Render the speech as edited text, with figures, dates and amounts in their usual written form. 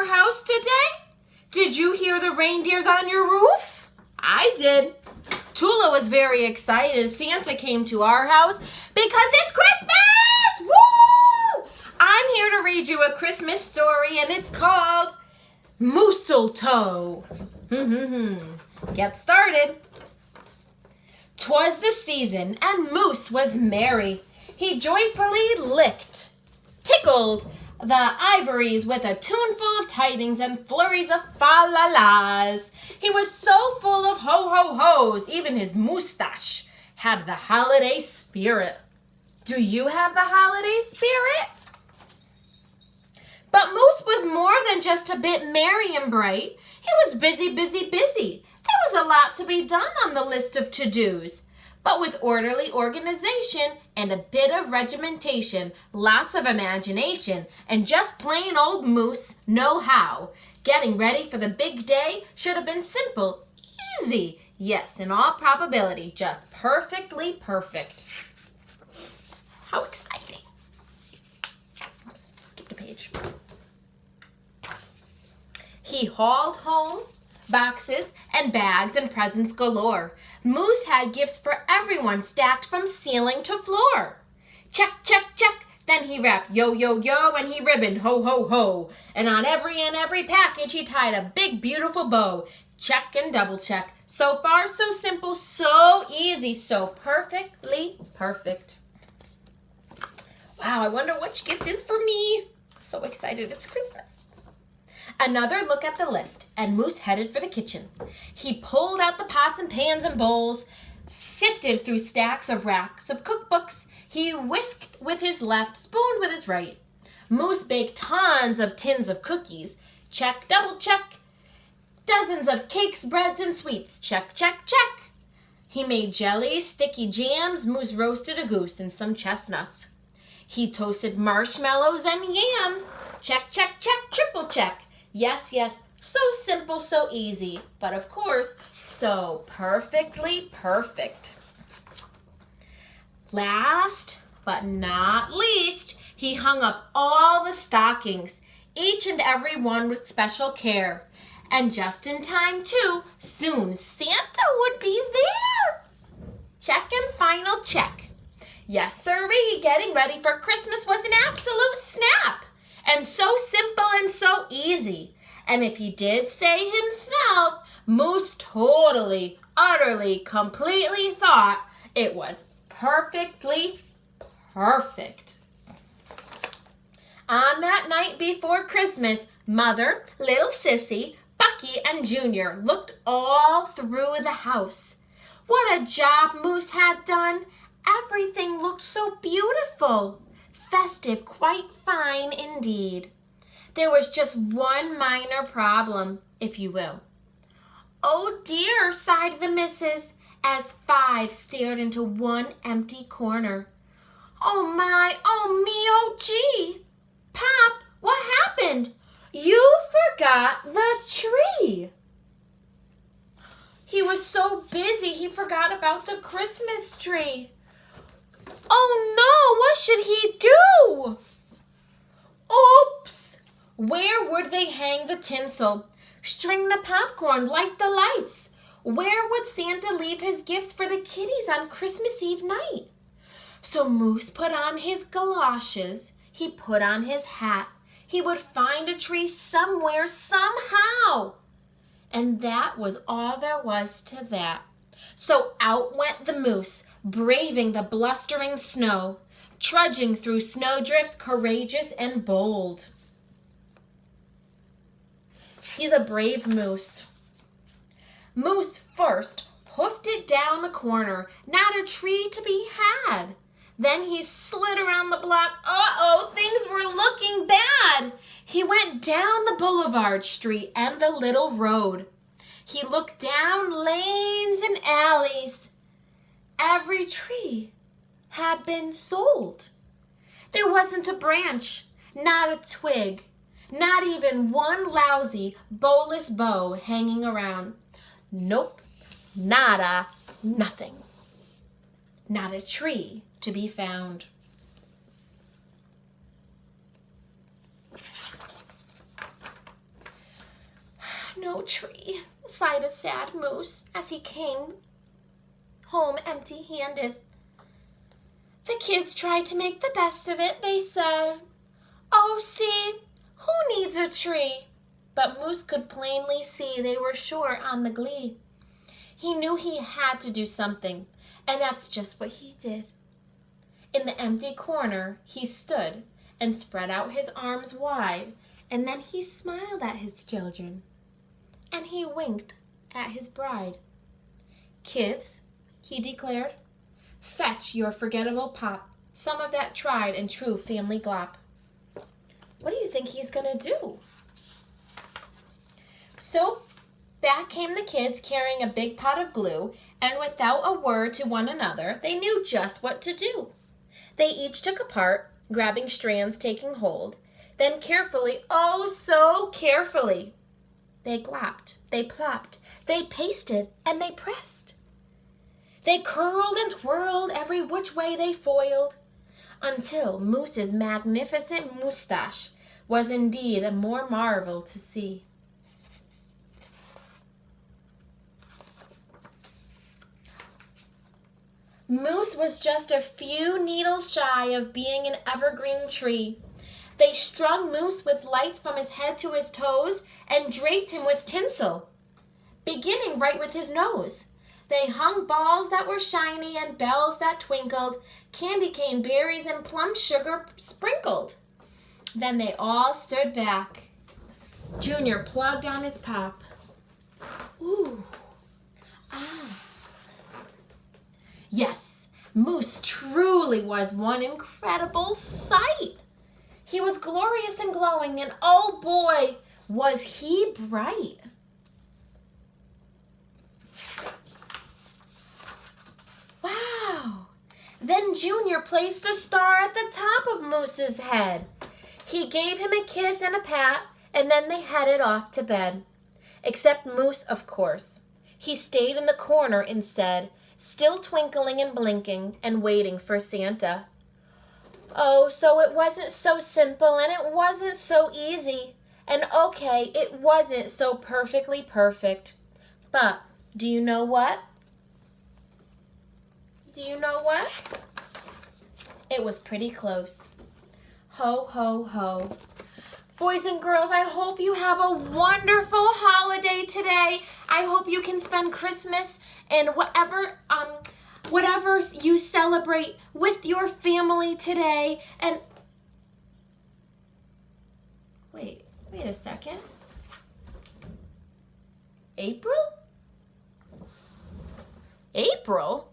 your house today? Did you hear the reindeers on your roof? I did. Tula was very excited. Santa came to our house because it's Christmas! Woo! I'm here to read you a Christmas story, and it's called Mistletoe. Get started. 'Twas the season, and Moose was merry. He joyfully licked, tickled the ivories with a tuneful of tidings and flurries of fa-la-las. He was so full of ho-ho-hos, even his moustache had the holiday spirit. Do you have the holiday spirit? But Moose was more than just a bit merry and bright. He was busy, busy, busy. There was a lot to be done on the list of to-dos. But with orderly organization and a bit of regimentation, lots of imagination, and just plain old Moose know-how, getting ready for the big day should have been simple, easy, yes, in all probability, just perfectly perfect. How exciting. Oops, skipped a page. He hauled home boxes and bags and presents galore. Moose had gifts for everyone stacked from ceiling to floor. Check, check, check. Then he wrapped yo, yo, yo, and he ribboned ho, ho, ho. And on every package he tied a big, beautiful bow. Check and double check. So far, so simple, so easy, so perfectly perfect. Wow, I wonder which gift is for me. So excited, it's Christmas. Another look at the list, and Moose headed for the kitchen. He pulled out the pots and pans and bowls, sifted through stacks of racks of cookbooks. He whisked with his left, spooned with his right. Moose baked tons of tins of cookies. Check, double check. Dozens of cakes, breads, and sweets. Check, check, check. He made jellies, sticky jams. Moose roasted a goose and some chestnuts. He toasted marshmallows and yams. Check, check, check, triple check. Yes, yes, so simple, so easy, but of course, so perfectly perfect. Last but not least, he hung up all the stockings, each and every one with special care. And just in time, too, soon Santa would be there. Check and final check. Yes, sirree, getting ready for Christmas was an absolute snap. And so simple and so easy. And if he did say himself, Moose totally, utterly, completely thought it was perfectly perfect. On that night before Christmas, Mother, little Sissy, Bucky, and Junior looked all through the house. What a job Moose had done. Everything looked so beautiful. Festive, quite fine indeed. There was just one minor problem, if you will. Oh dear, sighed the missus, as Five stared into one empty corner. Oh my, oh me, oh gee. Pop, what happened? You forgot the tree. He was so busy he forgot about the Christmas tree. Oh no, what should he do? Oops! Where would they hang the tinsel, string the popcorn, light the lights? Where would Santa leave his gifts for the kiddies on Christmas Eve night? So Moose put on his galoshes, he put on his hat. He would find a tree somewhere, somehow. And that was all there was to that. So out went the Moose, braving the blustering snow, trudging through snowdrifts, courageous and bold. He's a brave Moose. Moose first hoofed it down the corner, not a tree to be had. Then he slid around the block. Uh-oh, things were looking bad. He went down the boulevard street and the little road. He looked down lanes and alleys. Every tree had been sold. There wasn't a branch, not a twig, not even one lousy, bowless bow hanging around. Nope, nada, nothing. Not a tree to be found. no tree," sighed a sad moose as he came home empty-handed. The kids tried to make the best of it. They said, "Oh, see, who needs a tree?" But Moose could plainly see they were short on the glee. He knew he had to do something, and that's just what he did. In the empty corner, he stood and spread out his arms wide, and then he smiled at his children, and he winked at his bride. "Kids," he declared, "fetch your forgettable pop, some of that tried and true family glop." What do you think he's gonna do? So back came the kids carrying a big pot of glue, and without a word to one another, they knew just what to do. They each took a part, grabbing strands, taking hold. Then carefully, oh so carefully, they glopped, they plopped, they pasted, and they pressed. They curled and twirled, every which way they foiled, until Moose's magnificent moustache was indeed a more marvel to see. Moose was just a few needles shy of being an evergreen tree. They strung Moose with lights from his head to his toes and draped him with tinsel, beginning right with his nose. They hung balls that were shiny and bells that twinkled, candy cane berries and plum sugar sprinkled. Then they all stood back. Junior plugged on his pop. Ooh, ah. Yes, Moose truly was one incredible sight. He was glorious and glowing, and oh boy, was he bright. Wow! Then Junior placed a star at the top of Moose's head. He gave him a kiss and a pat, and then they headed off to bed. Except Moose, of course. He stayed in the corner instead, still twinkling and blinking and waiting for Santa. Oh, so it wasn't so simple, and it wasn't so easy. And okay, it wasn't so perfectly perfect. But do you know what? Do you know what? It was pretty close. Ho, ho, ho. Boys and girls, I hope you have a wonderful holiday today. I hope you can spend Christmas and whatever you celebrate with your family today. And wait a second. April? April?